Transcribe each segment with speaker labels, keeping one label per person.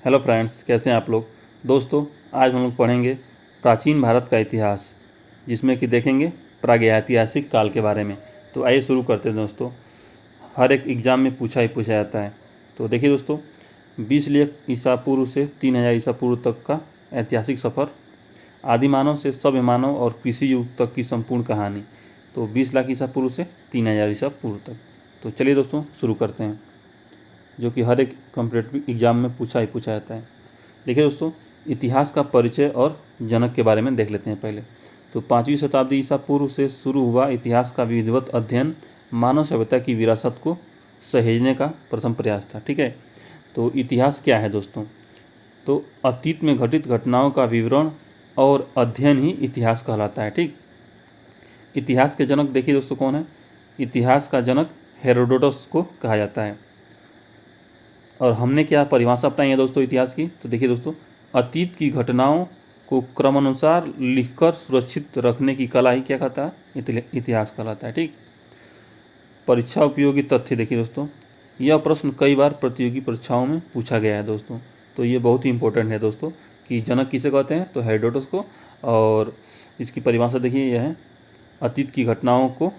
Speaker 1: Hello friends, कैसे हैं आप लोग। दोस्तों, आज हम लोग पढ़ेंगे प्राचीन भारत का इतिहास, जिसमें कि देखेंगे प्रागैतिहासिक काल के बारे में। तो आइए शुरू करते हैं दोस्तों। हर एक एग्ज़ाम में पूछा ही पूछा जाता है। तो देखिए दोस्तों, 20 लाख ईसा पूर्व से 3000 ईसा पूर्व तक का ऐतिहासिक सफ़र, आदिमानव से सभ्य मानव और कृषि युग तक की संपूर्ण कहानी। तो 20 लाख ईसा पूर्व से 3000 ईसा पूर्व तक। तो चलिए दोस्तों शुरू करते हैं, जो कि हर एक कॉम्पिटिटिव एग्ज़ाम में पूछा ही पूछा जाता है। देखिए दोस्तों, इतिहास का परिचय और जनक के बारे में देख लेते हैं पहले। तो 5वीं शताब्दी ईसा पूर्व से शुरू हुआ इतिहास का विधिवत अध्ययन मानव सभ्यता की विरासत को सहेजने का प्रथम प्रयास था। ठीक है, तो इतिहास क्या है दोस्तों? तो अतीत में घटित घटनाओं का विवरण और अध्ययन ही इतिहास कहलाता है। ठीक, इतिहास के जनक देखिए दोस्तों कौन है? इतिहास का जनक हेरोडोटस को कहा जाता है। और हमने क्या परिभाषा अपनाई है दोस्तों इतिहास की? तो देखिए दोस्तों, अतीत की घटनाओं को क्रमानुसार लिखकर सुरक्षित रखने की कला ही क्या कहता है? इतिहास कहलाता है। ठीक, परीक्षा उपयोगी तथ्य देखिए दोस्तों, यह प्रश्न कई बार प्रतियोगी परीक्षाओं में पूछा गया है दोस्तों। तो ये बहुत ही इंपॉर्टेंट है दोस्तों कि जनक किसे कहते हैं? तो हेरोडोटस को। और इसकी परिभाषा देखिए, यह है अतीत की घटनाओं को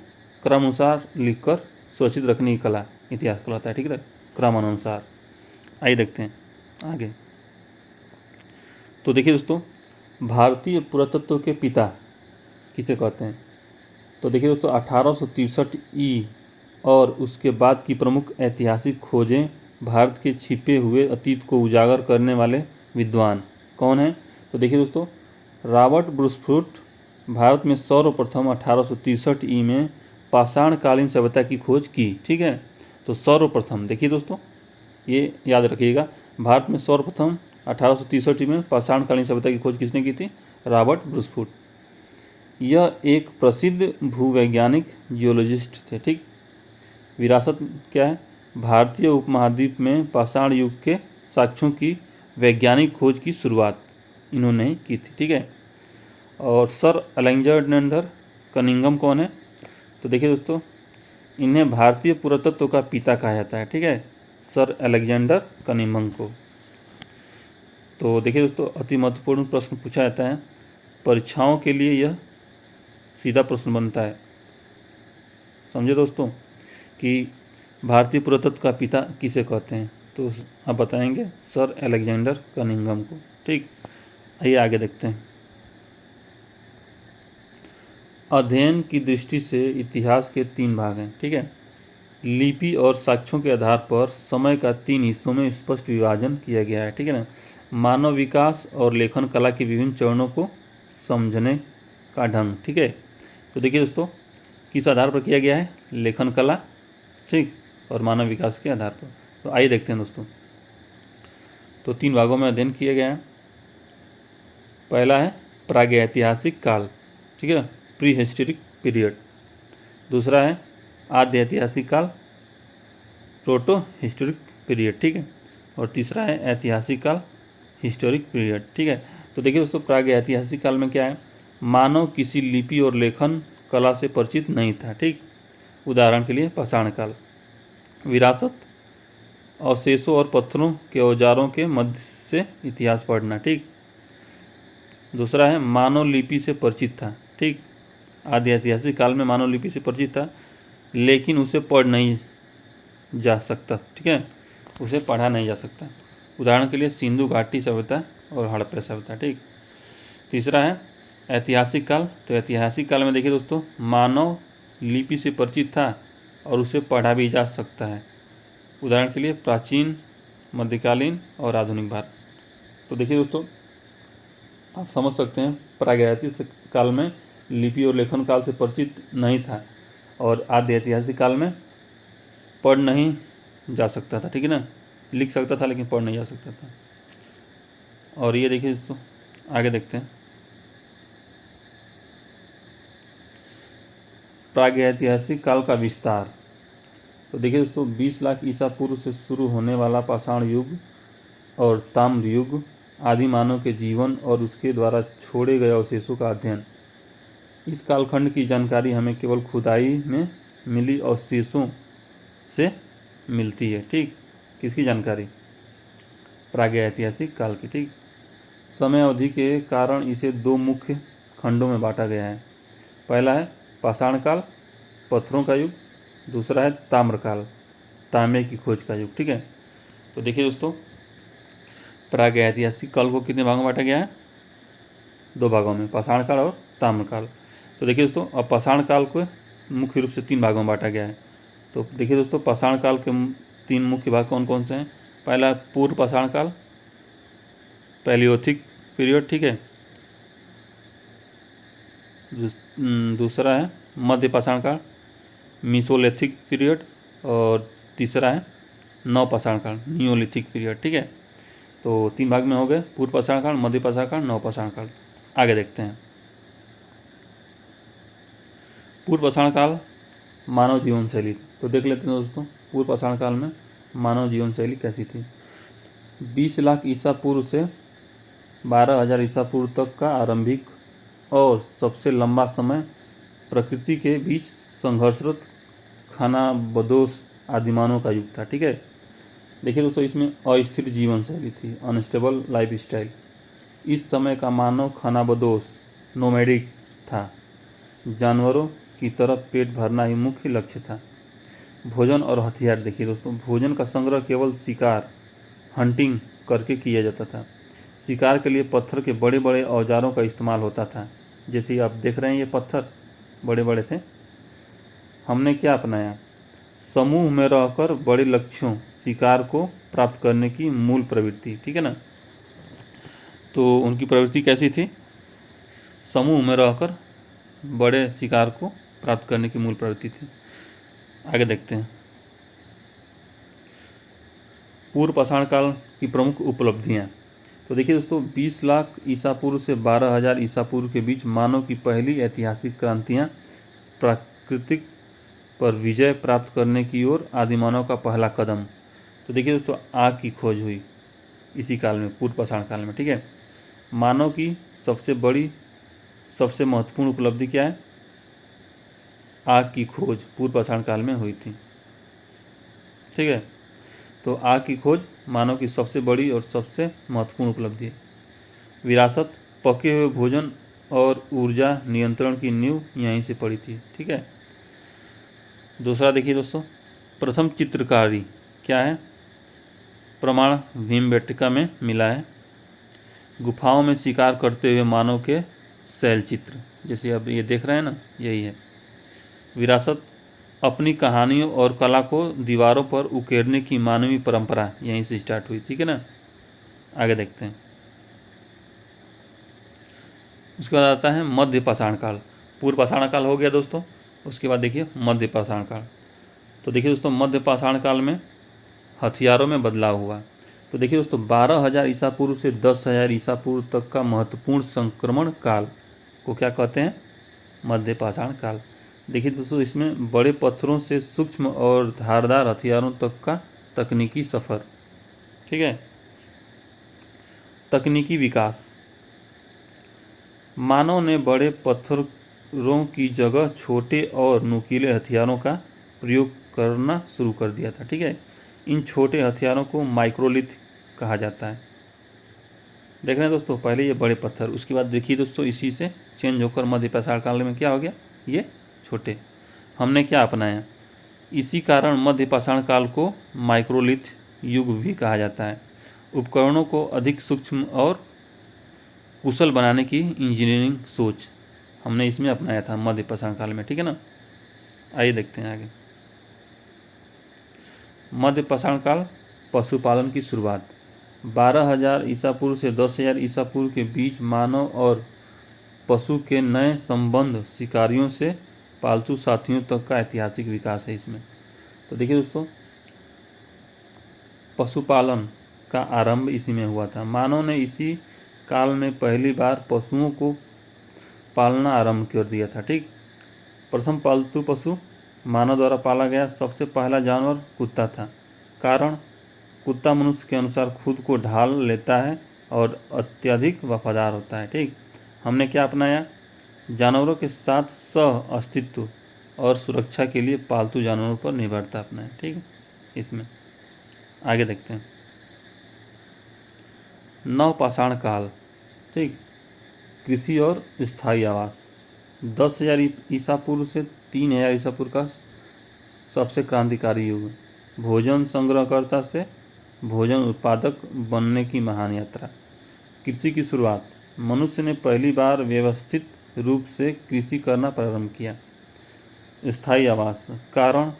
Speaker 1: क्रमानुसार लिखकर सुरक्षित रखने की कला इतिहास कहलाता है। ठीक है, क्रमानुसार। आइए देखते हैं आगे। तो देखिए दोस्तों, भारतीय पुरातत्व के पिता किसे कहते हैं? तो देखिए दोस्तों, 1863 ई और उसके बाद की प्रमुख ऐतिहासिक खोजें भारत के छिपे हुए अतीत को उजागर करने वाले विद्वान कौन हैं? तो देखिए दोस्तों, रॉबर्ट ब्रूसफुट भारत में सर्वप्रथम 1863 ई में पाषाणकालीन सभ्यता की खोज की। ठीक है, तो सर्वप्रथम देखिए दोस्तों, ये याद रखिएगा, भारत में सर्वप्रथम 1863 में पाषाणकालीन सभ्यता की खोज किसने की थी? Robert Bruce Foote. यह एक प्रसिद्ध भूवैज्ञानिक जियोलॉजिस्ट थे। ठीक, विरासत क्या है? भारतीय उपमहाद्वीप में पाषाण युग के साक्ष्यों की वैज्ञानिक खोज की शुरुआत इन्होंने ही की थी। ठीक है, और सर अलेक्जेंडर कनिंघम कौन है? तो देखिए दोस्तों, इन्हें भारतीय पुरातत्व का पिता कहा जाता है। ठीक है, सर अलेक्जेंडर कनिंघम को। तो देखिए दोस्तों, अति महत्वपूर्ण प्रश्न पूछा जाता है परीक्षाओं के लिए, यह सीधा प्रश्न बनता है। समझे दोस्तों कि भारतीय पुरातत्व का पिता किसे कहते हैं? तो आप बताएंगे सर अलेक्जेंडर कनिंघम को। ठीक, आइए आगे देखते हैं। अध्ययन की दृष्टि से इतिहास के 3 भाग हैं। ठीक है, लिपि और साक्ष्यों के आधार पर समय का 3 हिस्सों में स्पष्ट विभाजन किया गया है। ठीक है ना, मानव विकास और लेखन कला के विभिन्न चरणों को समझने का ढंग। ठीक है, तो देखिए दोस्तों, किस आधार पर किया गया है? लेखन कला, ठीक, और मानव विकास के आधार पर। तो आइए देखते हैं दोस्तों। तो 3 भागों में अध्ययन किया गया है। पहला है प्रागैतिहासिक काल, ठीक है, प्री हिस्टोरिक पीरियड। दूसरा है आद्य ऐतिहासिक काल, प्रोटो हिस्टोरिक पीरियड। ठीक है, और तीसरा है ऐतिहासिक काल, हिस्टोरिक पीरियड। ठीक है, तो देखिए दोस्तों, प्रागैतिहासिक काल में क्या है? मानव किसी लिपि और लेखन कला से परिचित नहीं था। ठीक, उदाहरण के लिए पाषाण काल। विरासत, अवशेषों और पत्थरों के औजारों के मध्य से इतिहास पढ़ना। ठीक, दूसरा है मानव लिपि से परिचित था। ठीक, आदि ऐतिहासिक काल में मानव लिपि से परिचित था, लेकिन उसे पढ़ नहीं जा सकता। ठीक है, उसे पढ़ा नहीं जा सकता। उदाहरण के लिए सिंधु घाटी सभ्यता और हड़प्पा सभ्यता। ठीक, तीसरा है ऐतिहासिक काल। तो ऐतिहासिक काल में देखिए दोस्तों, मानव लिपि से परिचित था और उसे पढ़ा भी जा सकता है। उदाहरण के लिए प्राचीन, मध्यकालीन और आधुनिक भारत। तो देखिए दोस्तों, आप समझ सकते हैं प्रागैतिहासिक काल में लिपि और लेखन काल से परिचित नहीं था, और आद्य ऐतिहासिक काल में पढ़ नहीं जा सकता था। ठीक है ना, लिख सकता था लेकिन पढ़ नहीं जा सकता था। और ये देखिए दोस्तों, आगे देखते हैं। प्रागैतिहासिक काल का विस्तार। तो देखिए दोस्तों, 20 लाख ईसा पूर्व से शुरू होने वाला पाषाण युग और ताम्र युग आदि मानव के जीवन और उसके द्वारा छोड़े गए अवशेषों का अध्ययन। इस कालखंड की जानकारी हमें केवल खुदाई में मिली अवशेषों से मिलती है। ठीक, किसकी जानकारी? प्रागैतिहासिक काल की। ठीक, समय अवधि के कारण इसे दो मुख्य खंडों में बांटा गया है। पहला है पाषाण काल, पत्थरों का युग। दूसरा है ताम्रकाल, तांबे की खोज का युग। ठीक है, तो देखिए दोस्तों, प्रागैतिहासिक काल को कितने भागों में बांटा गया है? दो भागों में, पाषाण काल और ताम्रकाल। तो देखिए दोस्तों, अब पाषाण काल को मुख्य रूप से तीन भागों में बांटा गया है। तो देखिए दोस्तों, पाषाण काल के तीन मुख्य भाग कौन कौन से हैं? पहला है पूर्व पाषाण काल, पैलियोथिक पीरियड। ठीक है, दूसरा है मध्य पाषाण काल, मीसोलिथिक पीरियड। और तीसरा है नवपाषाण काल, नियोलिथिक पीरियड। ठीक है, तो तीन भाग में हो गए, पूर्व पाषाण काल, मध्य पाषाण काल, नवपाषाण काल। आगे देखते हैं। पूर्व पाषाण काल, मानव जीवन शैली। तो देख लेते हैं दोस्तों, पूर्व पाषाण काल में मानव जीवन शैली कैसी थी। 20 लाख ईसा पूर्व से 12,000 ईसा पूर्व तक का आरंभिक और सबसे लंबा समय प्रकृति के बीच संघर्षरत खानाबदोश आदिमानव का युग था। ठीक है, देखिए दोस्तों, इसमें अस्थिर जीवन शैली थी, अनस्टेबल लाइफ स्टाइल। इस समय का मानव खानाबदोश नोमैडिक था, जानवरों की तरह पेट भरना ही मुख्य लक्ष्य था। भोजन और हथियार, देखिए दोस्तों, भोजन का संग्रह केवल शिकार, हंटिंग करके किया जाता था। शिकार के लिए पत्थर के बड़े बड़े औजारों का इस्तेमाल होता था। जैसे आप देख रहे हैं, ये पत्थर बड़े बड़े थे। हमने क्या अपनाया? समूह में रहकर बड़े लक्ष्यों, शिकार को प्राप्त करने की मूल प्रवृत्ति। ठीक है ना, तो उनकी प्रवृत्ति कैसी थी? समूह में रहकर बड़े शिकार को प्राप्त करने की मूल प्रवृत्ति थी। आगे देखते हैं, पूर्व पाषाण काल की प्रमुख उपलब्धियां। तो देखिए दोस्तों, 20 लाख ईसा पूर्व से 12,000 ईसा पूर्व के बीच मानव की पहली ऐतिहासिक क्रांतियां, प्राकृतिक पर विजय प्राप्त करने की ओर आदिमानव का पहला कदम। तो देखिए दोस्तों, आग की खोज हुई इसी काल में, पूर्व पाषाण काल में। ठीक है, मानव की सबसे बड़ी, सबसे महत्वपूर्ण उपलब्धि क्या है? आग की खोज पूर्व पाषाण काल में हुई थी। ठीक है, तो आग की खोज मानव की सबसे बड़ी और सबसे महत्वपूर्ण उपलब्धि है। विरासत, पके हुए भोजन और ऊर्जा नियंत्रण की नींव यहीं से पड़ी थी। ठीक है, दूसरा देखिए दोस्तों, प्रथम चित्रकारी क्या है? प्रमाण भीमबेटका में मिला है। गुफाओं में शिकार करते हुए मानव के शैल चित्र, जैसे अब ये देख रहे हैं ना, यही है। विरासत, अपनी कहानियों और कला को दीवारों पर उकेरने की मानवीय परंपरा यहीं से स्टार्ट हुई। ठीक है ना, आगे देखते हैं। उसके बाद आता है मध्य पाषाण काल। पूर्व पाषाण काल हो गया दोस्तों, उसके बाद देखिए मध्य पाषाण काल। तो देखिए दोस्तों, मध्य पाषाण काल में हथियारों में बदलाव हुआ। तो देखिए दोस्तों, 12,000 ईसा पूर्व से 10,000 ईसा पूर्व तक का महत्वपूर्ण संक्रमण काल को क्या कहते हैं? मध्य पाषाण काल। देखिए दोस्तों, इसमें बड़े पत्थरों से सूक्ष्म और धारदार हथियारों तक का तकनीकी सफ़र। ठीक है, तकनीकी विकास, मानव ने बड़े पत्थरों की जगह छोटे और नुकीले हथियारों का प्रयोग करना शुरू कर दिया था। ठीक है, इन छोटे हथियारों को माइक्रोलिथ कहा जाता है। देख रहे हैं दोस्तों, पहले ये बड़े पत्थर, उसके बाद देखिए दोस्तों, इसी से चेंज होकर मध्य पाषाण काल में क्या हो गया? ये छोटे। हमने क्या अपनाया? इसी कारण मध्य पाषाण काल को माइक्रोलिथ युग भी कहा जाता है। उपकरणों को अधिक सूक्ष्म और कुशल बनाने की इंजीनियरिंग सोच हमने इसमें अपनाया था मध्य पाषाण काल में। ठीक है ना, आइए देखते हैं आगे। मध्य पाषाण काल, पशुपालन की शुरुआत। 12,000 ईसा पूर्व से 10,000 ईसा पूर्व के बीच मानव और पशु के नए संबंध, शिकारियों से पालतू साथियों तक का ऐतिहासिक विकास है इसमें। तो देखिए दोस्तों, पशुपालन का आरंभ इसी में हुआ था। मानव ने इसी काल में पहली बार पशुओं को पालना आरंभ कर दिया था। ठीक, प्रथम पालतू पशु मानव द्वारा पाला गया सबसे पहला जानवर कुत्ता था। कारण, कुत्ता मनुष्य के अनुसार खुद को ढाल लेता है और अत्यधिक वफादार होता है। ठीक, हमने क्या अपनाया? जानवरों के साथ सह अस्तित्व और सुरक्षा के लिए पालतू जानवरों पर निर्भरता अपनाएं। ठीक, इसमें आगे देखते हैं। नवपाषाण काल, ठीक, कृषि और स्थायी आवास। 10,000 ईसा पूर्व से 3,000 ईसा पूर्व का सबसे क्रांतिकारी युग। भोजन संग्रहकर्ता से भोजन उत्पादक बनने की महान यात्रा। कृषि की शुरुआत, मनुष्य ने पहली बार व्यवस्थित रूप से कृषि करना प्रारंभ किया। स्थायी आवास, कारण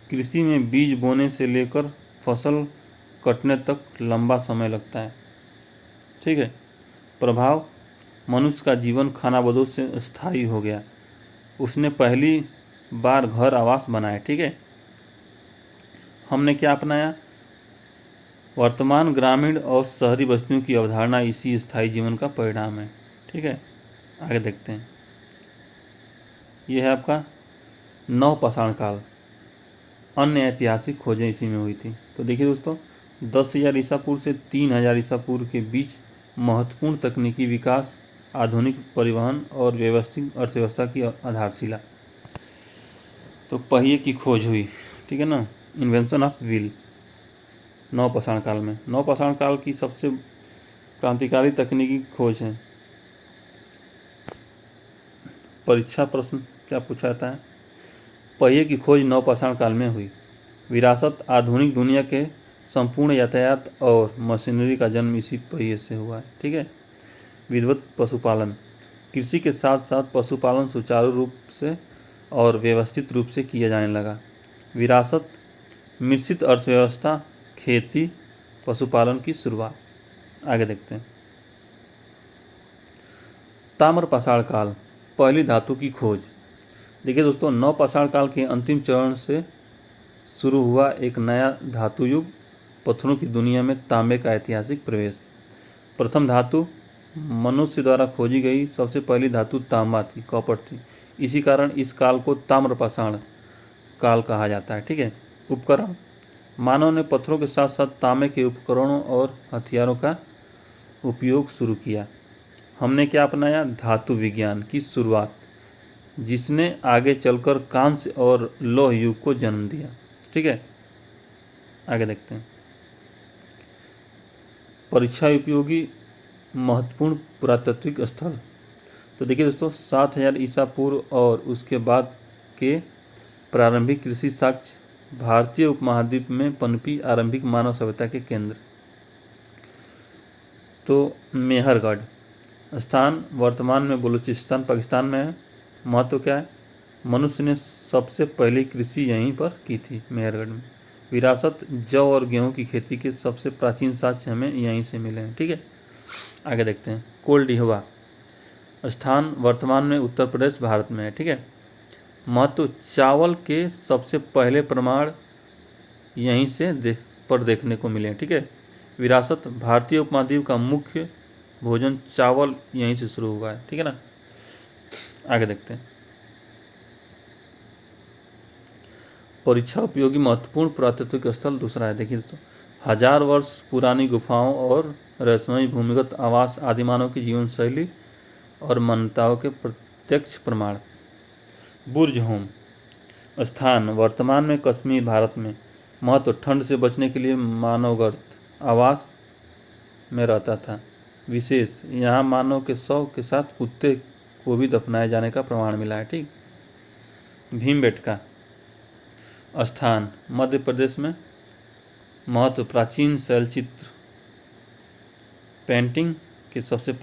Speaker 1: कृषि में बीज बोने से लेकर फसल कटने तक लंबा समय लगता है, ठीक है। प्रभाव, मनुष्य का जीवन खानाबदोश से स्थायी हो गया। उसने पहली बार घर आवास बनाए, ठीक है। हमने क्या अपनाया? वर्तमान ग्रामीण और शहरी बस्तियों की अवधारणा इसी स्थायी जीवन का परिणाम है, ठीक है। आगे देखते हैं। यह है आपका नवपाषाण काल। अन्य ऐतिहासिक खोजें इसी में हुई थी। तो देखिए दोस्तों, 10,000 ईसा पूर्व से 3,000 ईसा पूर्व के बीच महत्वपूर्ण तकनीकी विकास, आधुनिक परिवहन और व्यवस्थित अर्थव्यवस्था की आधारशिला। तो पहिए की खोज हुई, ठीक है ना, इन्वेंशन ऑफ व्हील नवपाषाण काल में। नवपाषाण काल की सबसे क्रांतिकारी तकनीकी खोज है। परीक्षा प्रश्न क्या पूछा जाता है? पहिए की खोज नवपाषाण काल में हुई। विरासत, आधुनिक दुनिया के संपूर्ण यातायात और मशीनरी का जन्म इसी पहिए से हुआ है, ठीक है। विधिवत पशुपालन, कृषि के साथ साथ पशुपालन सुचारू रूप से और व्यवस्थित रूप से किया जाने लगा। विरासत, मिश्रित अर्थव्यवस्था, खेती, पशुपालन की शुरुआत। आगे देखते हैं। ताम्रपाषाण काल, पहली धातु की खोज। देखिए दोस्तों, नवपाषाण काल के अंतिम चरण से शुरू हुआ एक नया धातु युग, पत्थरों की दुनिया में तांबे का ऐतिहासिक प्रवेश। प्रथम धातु मनुष्य द्वारा खोजी गई सबसे पहली धातु तांबा थी, कॉपर थी। इसी कारण इस काल को ताम्रपाषाण काल कहा जाता है, ठीक है। उपकरण, मानव ने पत्थरों के साथ साथ तांबे के उपकरणों और हथियारों का उपयोग शुरू किया। हमने क्या अपनाया? धातु विज्ञान की शुरुआत, जिसने आगे चलकर कांस्य और लौह युग को जन्म दिया, ठीक है। आगे देखते हैं। परीक्षा उपयोगी महत्वपूर्ण पुरातात्विक स्थल। तो देखिए दोस्तों, 7,000 ईसा पूर्व और उसके बाद के प्रारंभिक कृषि साक्ष्य भारतीय उपमहाद्वीप में पनपी आरंभिक मानव सभ्यता के केंद्र। तो मेहरगढ़ स्थान वर्तमान में बलूचिस्तान पाकिस्तान में है। महत्व क्या है? मनुष्य ने सबसे पहली कृषि यहीं पर की थी, मेहरगढ़ में। विरासत, जौ और गेहूं की खेती के सबसे प्राचीन साक्ष्य हमें यहीं से मिले हैं, ठीक है। आगे देखते हैं। कोल्डिहवा स्थान वर्तमान में उत्तर प्रदेश भारत में है, ठीक है। महत्व, चावल के सबसे पहले प्रमाण यहीं से देखने को मिले हैं, ठीक है। विरासत, भारतीय उपमहाद्वीप का मुख्य भोजन चावल यहीं से शुरू हुआ है, ठीक है ना। आगे देखते हैं। परीक्षा उपयोगी महत्वपूर्ण पुरातात्विक स्थल दूसरा है। देखिए दोस्तों, 1000 वर्ष पुरानी गुफाओं और रहस्यमयी भूमिगत आवास आदिमानव की जीवन शैली और मान्यताओं के प्रत्यक्ष प्रमाण। बुर्ज होम स्थान वर्तमान में कश्मीर भारत में। महत्व, ठंड से बचने के लिए मानवगर्त आवास में रहता था। विशेष, यहाँ मानव के शव के साथ कुत्ते को भी दफनाए जाने का प्रमाण मिला है, ठीक। भीमबेटका स्थान मध्य प्रदेश में। महत्व, प्राचीन शैलचित्र पेंटिंग के सबसे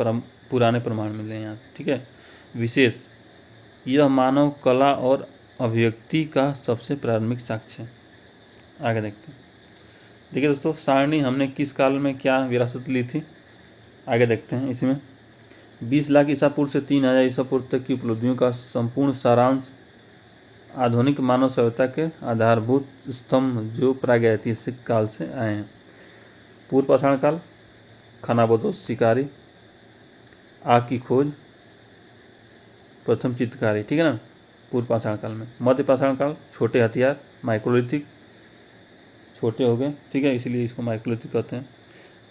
Speaker 1: पुराने प्रमाण मिले हैं यहाँ, ठीक है। विशेष, यह मानव कला और अभिव्यक्ति का सबसे प्रारंभिक साक्ष्य है। आगे देखते हैं। देखिए दोस्तों, सारणी हमने किस काल में क्या विरासत ली थी, आगे देखते हैं। इसमें 20 लाख ईसा पूर्व से 3,000 ईसा पूर्व तक की उपलब्धियों का संपूर्ण सारांश, आधुनिक मानव सभ्यता के आधारभूत स्तंभ जो प्रागैतिहासिक काल से आए हैं। पूर्व पाषाण काल, खानाबदोश, शिकारी, आग की खोज, प्रथम चित्रकारी, ठीक है ना, पूर्व पाषाण काल में। मध्य पाषाण काल, छोटे हथियार, माइक्रोलिथिक, छोटे हो गए, ठीक है, इसीलिए इसको माइक्रोलिथिक कहते हैं।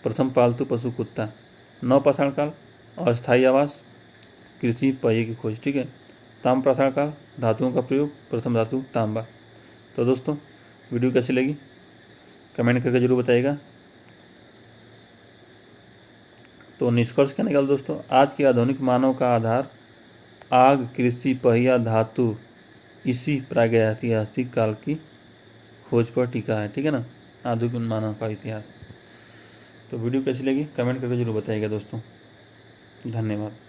Speaker 1: प्रथम पालतू पशु कुत्ता। नवपाषाण काल, अस्थायी आवास, कृषि, पहिए की खोज, ठीक है। ताम्रपाषाण काल, धातुओं का प्रयोग, प्रथम धातु तांबा। तो दोस्तों, वीडियो कैसी लगी कमेंट करके जरूर बताइएगा। तो निष्कर्ष क्या निकला दोस्तों, आज के आधुनिक मानव का आधार आग, कृषि, पहिया, धातु इसी प्रागैतिहासिक काल की खोज पर टिका है। ठीक है ना, आधुनिक मानव का इतिहास। तो वीडियो कैसी लगी कमेंट करके जरूर बताइएगा दोस्तों। धन्यवाद।